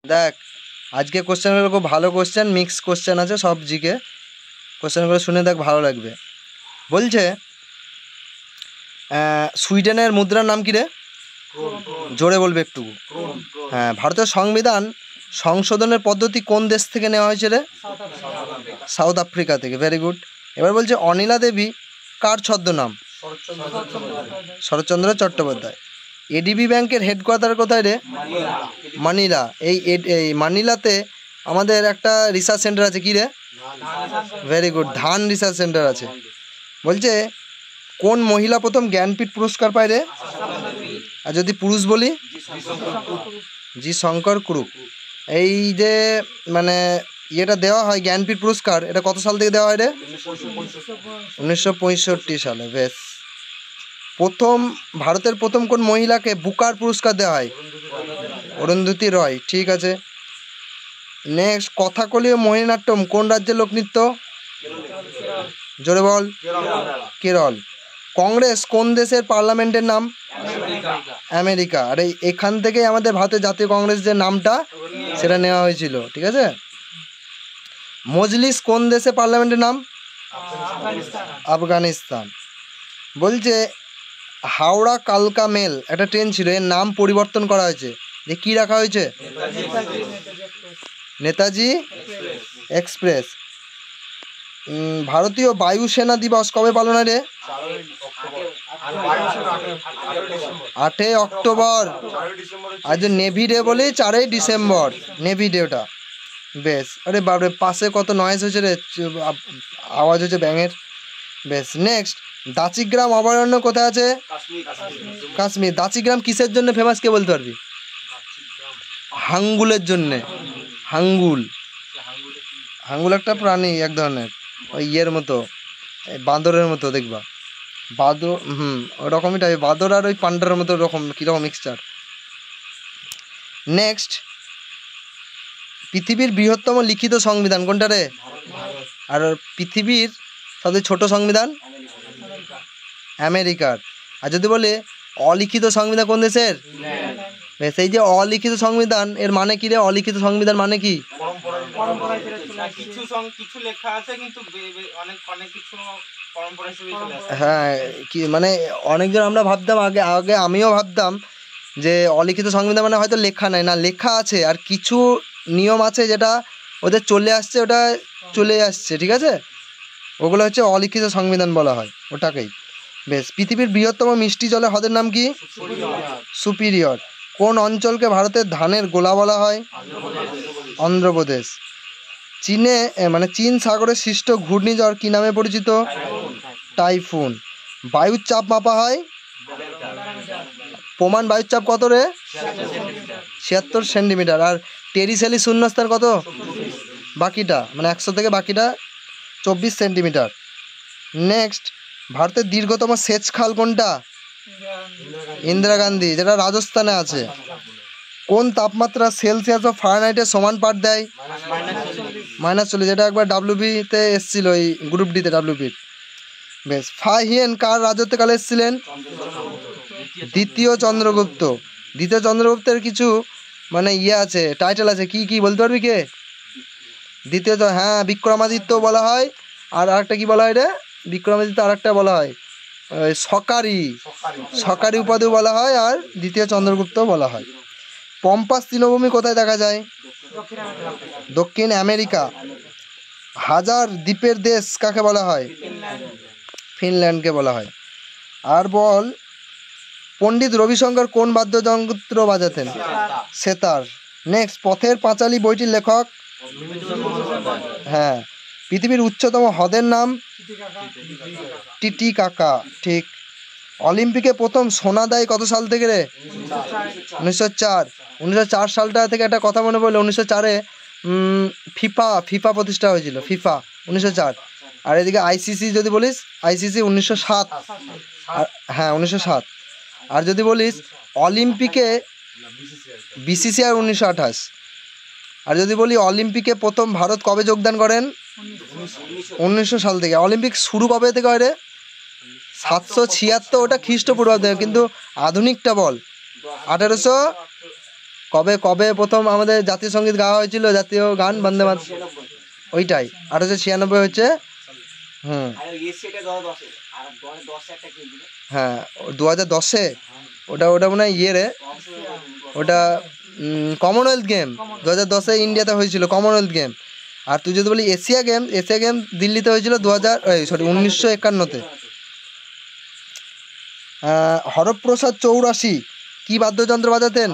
দেখ, আজকে কোশ্চেনগুলো খুব ভালো কোশ্চেন, মিক্স কোশ্চেন আছে সব জিকে। কোশ্চেনগুলো শুনে দেখ, ভালো লাগবে। বলছে সুইডেনের মুদ্রার নাম কি রে? জোরে বলবে একটু। হ্যাঁ, ভারতের সংবিধান সংশোধনের পদ্ধতি কোন দেশ থেকে নেওয়া হয়েছে রে? সাউথ আফ্রিকা থেকে। Very good. এবার বলছে অনিলা দেবী কার ছদ্মনাম? শরৎচন্দ্র চট্টোপাধ্যায়। এডিবি ব্যাংকের হেডকোয়ার্টার কোথায় রে? মানিলা। এই মানিলাতে আমাদের একটা রিসার্চ সেন্টার আছে, কি রে? ভেরি গুড, ধান রিসার্চ সেন্টার আছে। বলছে কোন মহিলা প্রথম জ্ঞানপীঠ পুরস্কার পায় রে? আর যদি পুরুষ বলি? জি শঙ্কর কুরুপ। এই যে মানে ইয়েটা দেওয়া হয় জ্ঞানপীঠ পুরস্কার, এটা কত সাল থেকে দেওয়া হয় রে? 1965 সালে। বেশ। ভারতের প্রথম কোন মহিলাকে বুকার পুরস্কার দেওয়া হয়? অরুন্ধতী রয়। ঠিক আছে। নেক্সট, কথাকলি ও মোহিনীনাট্যম কোন রাজ্যের লোকনৃত্য? জোরে বল। কেরল। কংগ্রেস কোন দেশের পার্লামেন্টের নাম? আমেরিকা। আর এখান থেকেই আমাদের ভারতের জাতীয় কংগ্রেস যে নামটা সেটা নেওয়া হয়েছিল। ঠিক আছে। মজলিস কোন দেশে পার্লামেন্টের নাম? আফগানিস্তান। বলছে হাওড়া কালকা মেল একটা ট্রেন ছিল, এর নাম পরিবর্তন করা হয়েছে, যে কি রাখা হয়েছে? নেতাজি এক্সপ্রেস। ভারতীয় বায়ুসেনা দিবস কবে পালন হয় রে? 8 অক্টোবর। আর যে নেভি ডে বলি 4 ডিসেম্বর, নেভি ডে ওটা। বেশ। আরে বাবরে, পাশে কত নয়েজ হয়েছে রে, আওয়াজ হচ্ছে ব্যাঙের। বেশ। নেক্সট, দাচিগ্রাম অভয়ারণ্য কোথায় আছে? কাশ্মীর। দাচিগ্রাম কিসের জন্য ফেমাস, কে বলতে পারবি? হাঙ্গুলের জন্যে। হাঙ্গুল। হাঙ্গুল একটা প্রাণী এক ধরনের, ওই ইয়ের মতো, বাঁদরের মতো দেখবা। বাঁদর, ওরকমই টাইপ, বাঁদর আর ওই পান্ডার মতো রকম, কীরকম মিক্সচার। নেক্সট, পৃথিবীর বৃহত্তম লিখিত সংবিধান কোনটা রে? আর পৃথিবীর সবচেয়ে ছোট সংবিধান? আমেরিকার। আর যদি বলে অলিখিত সংবিধান কোন দেশের? বেশ। এই যে অলিখিত সংবিধান, এর মানে কি রে? অলিখিত সংবিধান মানে কি? হ্যাঁ, কি মানে অনেকজন আমরা ভাবতাম, আগে আগে আমিও ভাবতাম যে অলিখিত সংবিধান মানে হয়তো লেখা নাই, না লেখা আছে, আর কিছু নিয়ম আছে যেটা ওদের চলে আসছে, ওটা চলে আসছে। ঠিক আছে, ওগুলো হচ্ছে অলিখিত সংবিধান বলা হয় ওটাকেই। বেশ। পৃথিবীর বৃহত্তম মিষ্টি জলের হ্রদের নাম কি? সুপিরিয়র। কোন অঞ্চলকে ভারতের ধানের গোলা বলা হয়? অন্ধ্রপ্রদেশ। চীনে মানে চীন সাগরে সৃষ্ট ঘূর্ণিঝড় কি নামে পরিচিত? টাইফুন। বায়ুর চাপ মাপা হয়? প্রমাণ বায়ুর চাপ কত রে? 76 সেন্টিমিটার। আর টেরিসেলি শূন্যস্থান কত? বাকিটা মানে 100 থেকে বাকিটা 24 সেন্টিমিটার। নেক্সট, ভারতের দীর্ঘতম সেচ খাল কোনটা? ইন্দিরা গান্ধী, যেটা রাজস্থানে আছে। কোন তাপমাত্রা সেলসিয়াস ও ফারেনহাইটের সমান পাঠ দেয়? -40, যেটা একবার ডাব্লিউবিতে এসেছিল, এই গ্রুপ ডিতে ডাব্লিউবি। বেশ। ফাহিয়েন কার রাজত্বকালে এসেছিলেন? দ্বিতীয় চন্দ্রগুপ্ত। দ্বিতীয় চন্দ্রগুপ্তের কিছু মানে ইয়ে আছে, টাইটেল আছে, কি কি বলতে পারবি কে? দ্বিতীয়, হ্যাঁ, বিক্রমাদিত্য বলা হয়। আর আরেকটা কি বলা হয় রে? বিক্রমাদিত্য আরেকটা বলা হয় সকারি, সকারি উপাধিও বলা হয়, আর দ্বিতীয় চন্দ্রগুপ্ত বলা হয়। পম্পাস তৃণভূমি কোথায় দেখা যায়? দক্ষিণ আমেরিকা। হাজার দ্বীপের দেশ কাকে বলা হয়? ফিনল্যান্ডকে বলা হয়। আর বল, পণ্ডিত রবিশঙ্কর কোন বাদ্যযন্ত্র বাজাতেন? সেতার। নেক্সট, পথের পাঁচালী বইটির লেখক? হ্যাঁ। পৃথিবীর উচ্চতম হ্রদের নাম? টিটিকাকা। ঠিক। অলিম্পিকে প্রথম সোনা দেয় কত সাল থেকে রে? 1904। 1904 সালটা থেকে একটা কথা মনে পড়লো, 1904-এ ফিফা প্রতিষ্ঠা হয়েছিল, ফিফা 1904। আর এদিকে আইসিসি যদি বলিস, আইসিসি 1907। হ্যাঁ, 1907। আর যদি বলিস অলিম্পিকে, বিসিসিআই 1928। আর যদি বলি অলিম্পিকে প্রথম ভারত কবে যোগদান করেন? 1900 সাল থেকে। অলিম্পিক শুরু কবে থেকে হয় রে? 776, ওটা খ্রিস্টপূর্বাব্দে, কিন্তু আধুনিকটা বল। 1800 কবে কবে প্রথম আমাদের জাতীয় সঙ্গীত গাওয়া হয়েছিল, জাতীয় গান বন্দে মাতরম? ওইটাই 1896 হচ্ছে। হ্যাঁ 2010-এ ওটা ওটা মনে হয় ইয়ে রে, ওটা কমনওয়েলথ গেম 2010-এ ইন্ডিয়াতে হয়েছিল কমনওয়েলথ গেম। আর তুই যদি বলি এশিয়া গেম দিল্লিতে হয়েছিল 1951-তে। হরপ্রসাদ চৌরাশি কি বাদ্যযন্ত্র বাজাতেন?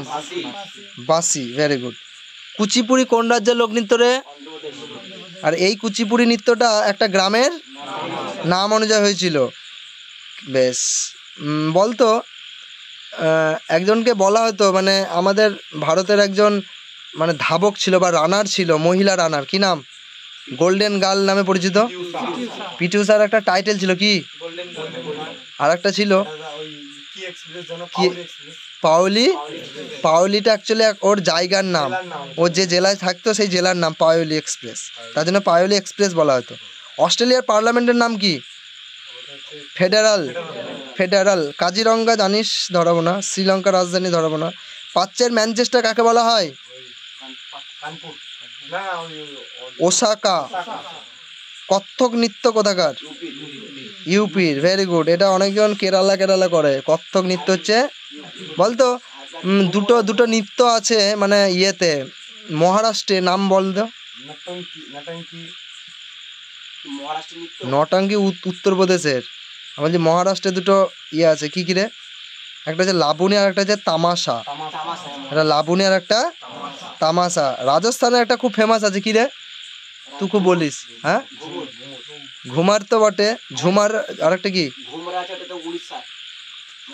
বাঁশি। Very good. কুচিপুড়ি কোন রাজ্যের লোকনৃত্য রে? আর এই কুচিপুড়ি নৃত্যটা একটা গ্রামের নাম অনুযায়ী হয়েছিল। বেশ, বলতো একজনকে বলা হতো, মানে আমাদের ভারতের একজন মানে ধাবক ছিল বা রানার ছিল, মহিলা রানার, কি নাম? গোল্ডেন গার্ল নামে পরিচিত। পিটি উষার একটা টাইটেল ছিল কি? আর একটা ছিল পাওলি। পাওলিটা অ্যাকচুয়ালি ওর জায়গার নাম, ও যে জেলায় থাকতো সেই জেলার নাম পাওলি এক্সপ্রেস, তার জন্য পাওলি এক্সপ্রেস বলা হতো। অস্ট্রেলিয়ার পার্লামেন্টের নাম কি? ফেডারাল। কাজিরঙ্গা জানিস, ধরাবো না। শ্রীলঙ্কার রাজধানী ধরাবো না। প্রাচ্যের ম্যানচেস্টার কাকে বলা হয়? ওসাকা। কত্থক নৃত্য কোথাকার? ইউপির। Very good. এটা অনেকজন কেরালা করে। কত্থক নৃত্য হচ্ছে, বলতো দুটো নৃত্য আছে মানে ইয়েতে মহারাষ্ট্রে, নাম বল দাও। নটাঙ্কি উত্তরপ্রদেশের। আমার যে মহারাষ্ট্রে দুটো ইয়ে আছে, কি রে? একটা হচ্ছে লাবণী আর একটা হচ্ছে তামাশা। একটা লাবণী আর একটা তামাশা। রাজস্থানের একটা খুব ফেমাস আছে, কি রে? তুই খুব বলিস। হ্যাঁ ঘুমার তো বটে, ঝুমার আর একটা কি?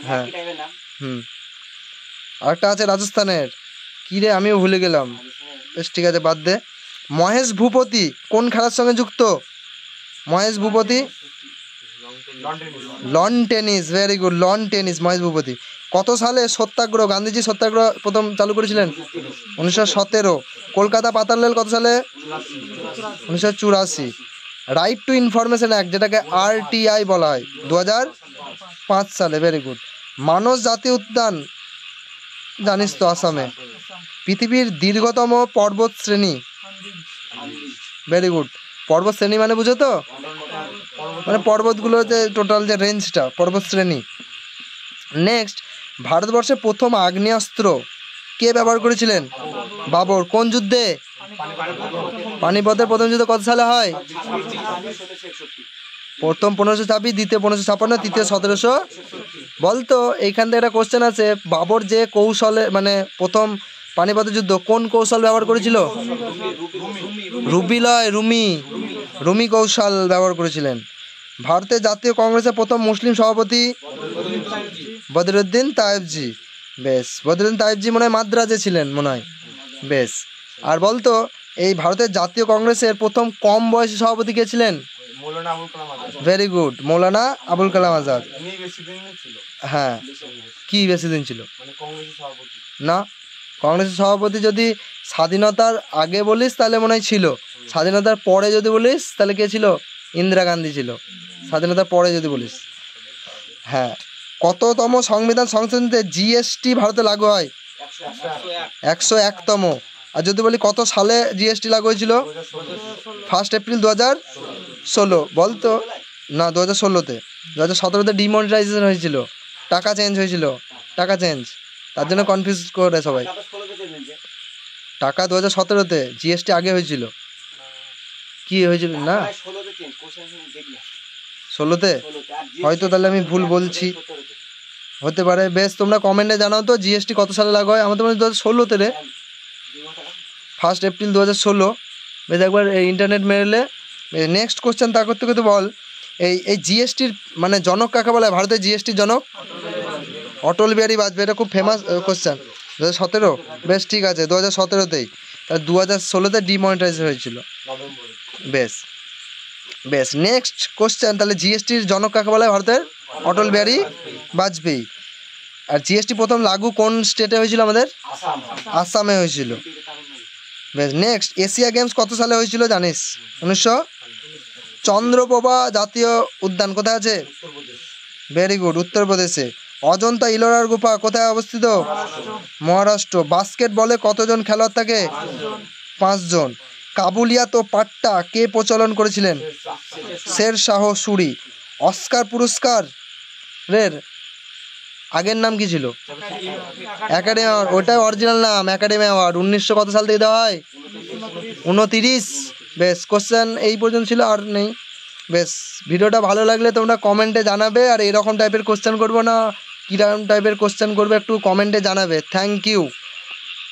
হ্যাঁ আরেকটা আছে রাজস্থানের, কি রে আমিও ভুলে গেলাম। বেশ ঠিক আছে, বাদ দে। মহেশ ভূপতি কোন খেলার সঙ্গে যুক্ত? Mahesh Bhupathi loan tennis. Very good, loan tennis. Mahesh Bhupathi. কত সালে সত্যাগ্রহ, গান্ধীজি সত্যাগ্রহ প্রথম চালু করেছিলেন? 1917। কলকাতা পাতাল রেল কত সালে? 1984। রাইট টু ইনফরমেশন অ্যাক্ট, যেটাকে RTI বলা হয়, 2005 সালে। Very good. মানস জাতীয় উদ্যান জানিস তো, আসামে। পৃথিবীর দীর্ঘতম পর্বত শ্রেণী? Very good. পর্বত শ্রেণী মানে বুঝো তো, মানে পর্বতগুলোতে টোটাল যে রেঞ্জটা, পর্বত শ্রেণী। নেক্সট, ভারতবর্ষে প্রথম আগ্নেয়াস্ত্র কে ব্যবহার করেছিলেন? বাবর। কোন যুদ্ধে? পানিপথের প্রথম যুদ্ধ কত সালে হয়? প্রথম 1526, দ্বিতীয় 1556, তৃতীয় 1700। বলতো এইখান থেকে একটা কোশ্চেন আছে, বাবর যে কৌশলে মানে প্রথম পানিপথের যুদ্ধ কোন কৌশল ব্যবহার করেছিল? রুমি কৌশল ব্যবহার করেছিলেন। ভারতের জাতীয় কংগ্রেসের প্রথম মুসলিম সভাপতি? বদরুদ্দিন তায়েবজি। বেশ, বদরুদ্দিন তায়েবজি মনে হয় মাদ্রাজে ছিলেন মনে হয়। বেশ, আর বলতো এই ভারতের জাতীয় কংগ্রেসের প্রথম কম বয়সী সভাপতি কে ছিলেন? Very good, Maulana Abul Kalam Azad. হ্যাঁ, কি বেশি দিন ছিল না? কংগ্রেসের সভাপতি যদি স্বাধীনতার আগে বলিস তাহলে মনে হয় ছিল, স্বাধীনতার পরে যদি বলিস তাহলে কে ছিল? ইন্দিরা গান্ধী ছিল, স্বাধীনতার পরে যদি বলিস। হ্যাঁ, কততম সংবিধান সংশোধনীতে GST ভারতে লাগু হয়? 101তম। আর যদি বলি কত সালে GST লাগু হয়েছিল? 1 এপ্রিল 2016। বলতো না, 2016-তে। 2017-তে ডিমনিটাইজেশন হয়েছিল, টাকা চেঞ্জ হয়েছিল, টাকা চেঞ্জ, তার জন্য কনফিউজ করে সবাই। টাকা 2017-তে, GST আগে হয়েছিল। কি হয়েছিল না 16-তে? হয়তো তাহলে আমি ভুল বলছি, হতে পারে। বেশ, তোমরা কমেন্টে জানাও তো GST কত সালে লাগু হয়। আমাদের 2016-তে রে, 1 এপ্রিল 2016। বেশ, একবার ইন্টারনেট মেরেলে। নেক্সট কোশ্চেন তা করতে করতে বল, এই GSTর মানে জনক কাকে বলা হয়? ভারতের GSTর জনক? অটল বিহারী বাজপেয়ী। এটা খুব ফেমাস কোশ্চেন। 2017? বেশ ঠিক আছে, 2017-তেই। তাহলে 2016-তে ডিমনিটাইজেশন হয়েছিল। বেশ, নেক্সট কোশ্চেন, তাহলে GSTর জনক কাকে বলা হয় ভারতের? অটল বিহারী বাজপেয়ী। আর GST প্রথম লাগু কোন স্টেটে হয়েছিল আমাদের? আসামে হয়েছিল। বেশ, নেক্সট, এশিয়া গেমস কত সালে হয়েছিল জানিস? 1900। চন্দ্রপ্রভা জাতীয় উদ্যান কোথায় আছে? ভেরি গুড, উত্তরপ্রদেশে। অজন্তা ইলোরার গুফা কোথায় অবস্থিত? মহারাষ্ট্র। বাস্কেটবলে কতজন খেলোয়াড় থাকে? 5 জন। কাবুলিয়াত ও পাট্টা কে প্রচলন করেছিলেন? শের শাহ সুরি। অস্কার পুরস্কারের আগের নাম কি ছিল? Academy award. ওটাই অরিজিনাল নাম, একাডেমি অ্যাওয়ার্ড। 1900 কত সাল থেকে দেওয়া হয়? 29। বেশ, কোশ্চেন এই পর্যন্ত ছিল, আর নেই। বেশ, ভিডিওটা ভালো লাগলে তোমরা কমেন্টে জানাবে, আর এরকম টাইপের কোশ্চেন করবো না কীরকম টাইপের কোশ্চেন করবে একটু কমেন্টে জানাবে। Thank you.